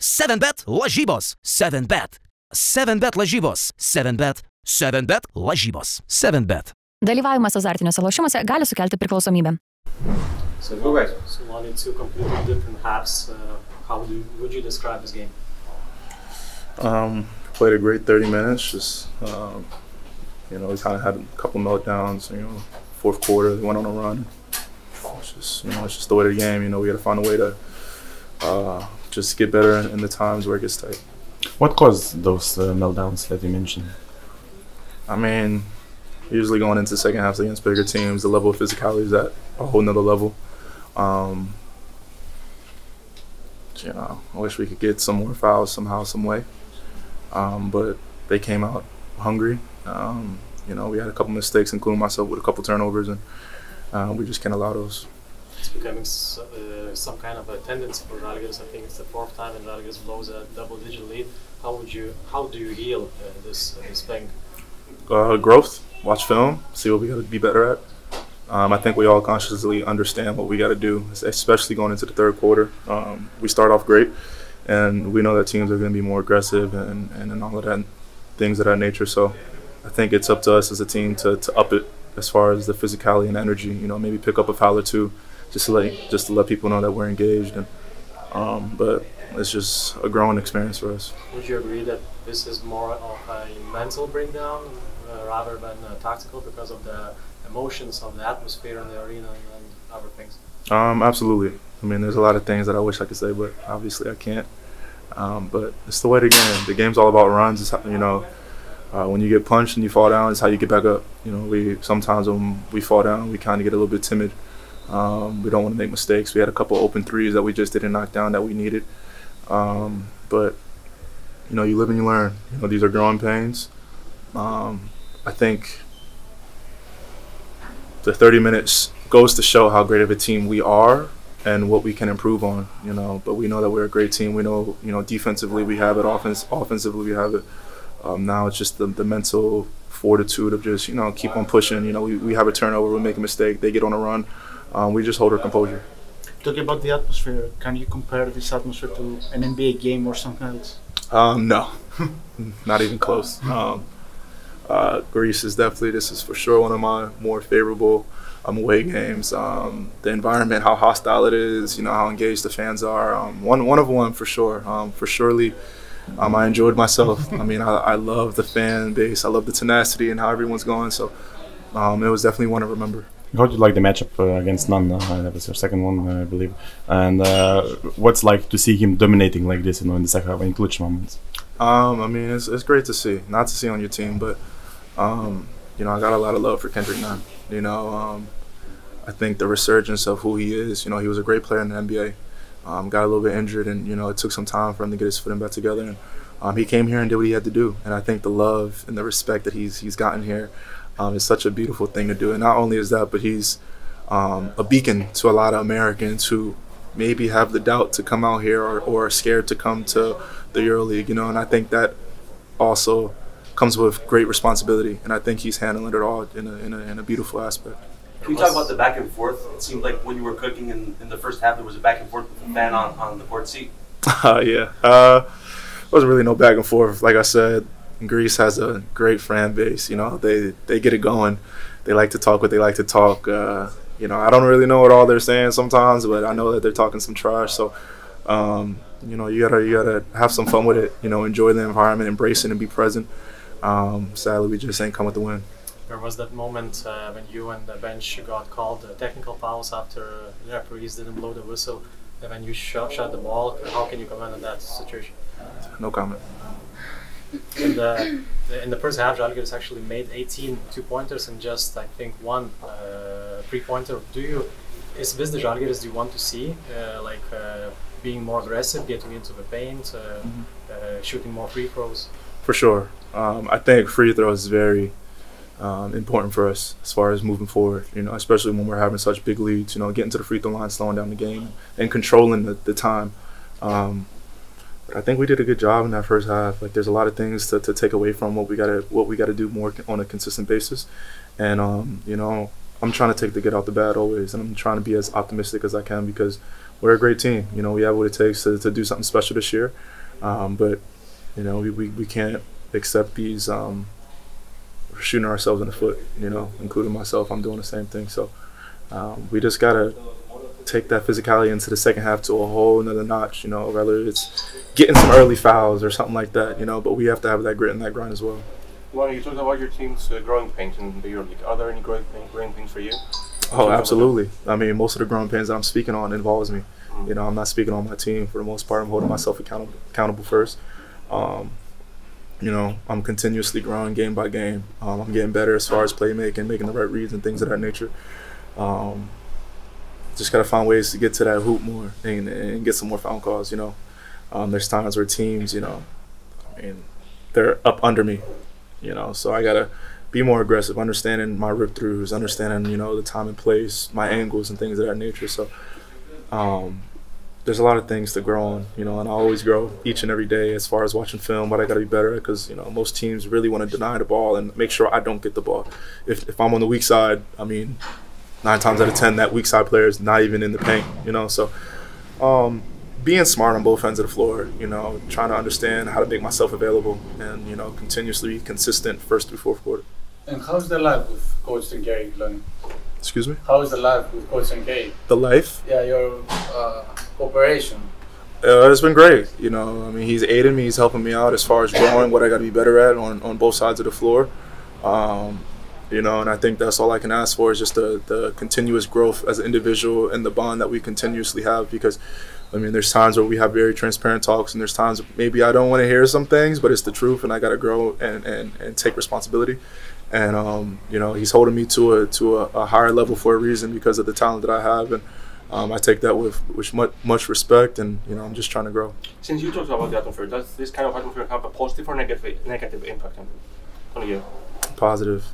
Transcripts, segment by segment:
7bet lažybos. 7bet. 7bet lažybos. 7bet. 7bet lažybos. 7bet. Dalyvavimas azartiniuose lošimuose gali sukelti priklausomybę. So guys, so wanted two completely different halves. Would you describe this game? Played a great 30 minutes. Just we kind of had a couple meltdowns. Fourth quarter, they went on a run. It's just the way of the game. We got to find a way to just get better in the times where it gets tight. What caused those meltdowns that you mentioned? I mean, usually going into second halves against bigger teams, the level of physicality is at a whole nother level. I wish we could get some more fouls somehow, some way. But they came out hungry. We had a couple mistakes, including myself, with a couple turnovers, and we just can't allow those. It's becoming some kind of a tendency for Walkeris. I think it's the fourth time and Walkeris blows a double-digit lead. How do you heal this thing? Growth. Watch film. See what we got to be better at. I think we all consciously understand what we got to do, especially going into the third quarter. We start off great, and we know that teams are going to be more aggressive and all of that, things of that nature. So I think it's up to us as a team to up it as far as the physicality and energy. Maybe pick up a foul or two, just to let people know that we're engaged. But it's just a growing experience for us. Would you agree that this is more of a mental breakdown rather than tactical because of the emotions of the atmosphere in the arena and other things? Absolutely. I mean, there's a lot of things that I wish I could say, but obviously I can't. But it's the way of the game. The game's all about runs. It's when you get punched and you fall down, it's how you get back up. Sometimes when we fall down, we kind of get a little bit timid. We don't want to make mistakes. We had a couple open threes that we just didn't knock down that we needed. But you live and you learn. These are growing pains. I think the 30 minutes goes to show how great of a team we are and what we can improve on. But we know that we're a great team. We know, defensively we have it, offensively we have it. Now it's just the mental fortitude of just, keep on pushing. We have a turnover, we make a mistake, they get on a run. We just hold our composure. Talking about the atmosphere, can you compare this atmosphere to an NBA game or something else? No, not even close. Greece this is for sure one of my more favorable away games. The environment, how hostile it is, how engaged the fans are. One for sure. For surely, I enjoyed myself. I mean, I love the fan base. I love the tenacity and how everyone's going. So it was definitely one to remember. How did you like the matchup against Nunn? That was your second one, I believe. And what's like to see him dominating like this, in the second half in clutch moments? I mean, it's great to see. Not to see on your team, but I got a lot of love for Kendrick Nunn. I think the resurgence of who he is. He was a great player in the NBA. Got a little bit injured, and it took some time for him to get his footing back together. And he came here and did what he had to do. And I think the love and the respect that he's gotten here is such a beautiful thing to do. And not only is that, but he's a beacon to a lot of Americans who maybe have the doubt to come out here or are scared to come to the EuroLeague. And I think that also comes with great responsibility. And I think he's handling it all in a beautiful aspect. Can you talk about the back and forth? It seemed like when you were cooking in the first half, there was a back and forth with the fan on the court seat. Yeah. Wasn't really no back and forth. Like I said, Greece has a great fan base. They get it going. They like to talk what they like to talk. I don't really know what all they're saying sometimes, but I know that they're talking some trash. So, you gotta have some fun with it. Enjoy the environment, embrace it, and be present. Sadly, we just ain't come with the win. There was that moment when you and the bench got called technical fouls after the referees didn't blow the whistle, and when you shot the ball. How can you comment on that situation? No comment. In the first half, Walkeris actually made 18 two-pointers and just, I think, one three-pointer. Is this the Walkeris you want to see? Being more aggressive, getting into the paint, shooting more free throws? For sure. I think free throws is very important for us as far as moving forward, especially when we're having such big leads, getting to the free throw line, slowing down the game, and controlling the time. I think we did a good job in that first half. There's a lot of things to take away from what we gotta do more on a consistent basis. And I'm trying to take the good out the bad always, and I'm trying to be as optimistic as I can because we're a great team. You know, we have what it takes to do something special this year. But, you know, we can't accept these shooting ourselves in the foot, you know, including myself. I'm doing the same thing. So we just got to take that physicality into the second half to a whole another notch, you know, whether it's getting some early fouls or something like that, you know, but we have to have that grit and that grind as well. Well, you talked about your team's growing pains in the EuroLeague. Are there any growing pains for you? Oh, absolutely. I mean, most of the growing pains that I'm speaking on involves me. You know, I'm not speaking on my team for the most part. I'm holding myself accountable first. You know, I'm continuously growing game by game. I'm getting better as far as playmaking, making the right reads and things of that nature. Just got to find ways to get to that hoop more and get some more foul calls, you know. There's times where teams, you know, I mean, they're up under me, you know, so I got to be more aggressive, understanding my rip-throughs, understanding, you know, the time and place, my angles and things of that nature. So there's a lot of things to grow on, you know, and I always grow each and every day as far as watching film, but I got to be better at because, you know, most teams really want to deny the ball and make sure I don't get the ball. If I'm on the weak side, I mean, 9 times out of 10, that weak side player is not even in the paint, you know. So being smart on both ends of the floor, you know, trying to understand how to make myself available and, you know, continuously be consistent first through fourth quarter. And how's the life with Coach Gay, Lonnie? Excuse me? How is the life with Coach Gay? The life? Yeah, your cooperation. It's been great, you know. I mean, he's aiding me, he's helping me out as far as growing what I got to be better at on both sides of the floor. You know, and I think that's all I can ask for is just the continuous growth as an individual and the bond that we continuously have because, I mean, there's times where we have very transparent talks and there's times maybe I don't want to hear some things, but it's the truth and I got to grow and take responsibility. And, you know, he's holding me to a higher level for a reason because of the talent that I have. And I take that with much respect and, you know, I'm just trying to grow. Since you talked about the atmosphere, does this kind of atmosphere have a positive or negative impact on you? Positive.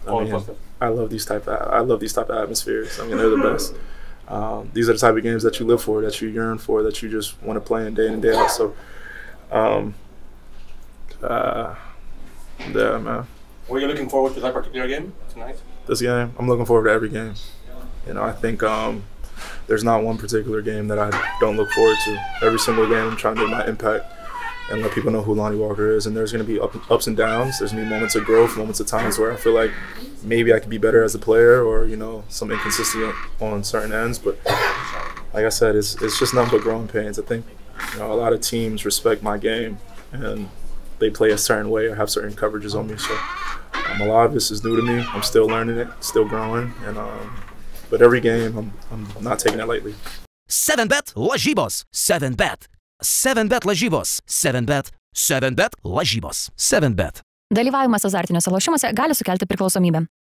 I mean, I love these type of atmospheres. I mean, they're the best. These are the type of games that you live for, that you yearn for, that you just want to play in day out. So, yeah, man. Were you looking forward to that particular game tonight? This game, I'm looking forward to every game. You know, I think there's not one particular game that I don't look forward to. Every single game, I'm trying to make my impact and let people know who Lonnie Walker is. And there's going to be ups and downs. There's going to be moments of growth, moments of times where I feel like maybe I could be better as a player or, you know, some inconsistency on certain ends. But like I said, it's just nothing but growing pains. I think, you know, a lot of teams respect my game and they play a certain way or have certain coverages on me. So a lot of this is new to me. I'm still learning it, still growing. And but every game, I'm not taking it lightly. 7bet lažybos. 7bet. 7bet lažybos. 7bet. 7bet lažybos. 7bet. Dalyvavimas azartiniuose lošimuose gali sukelti priklausomybę.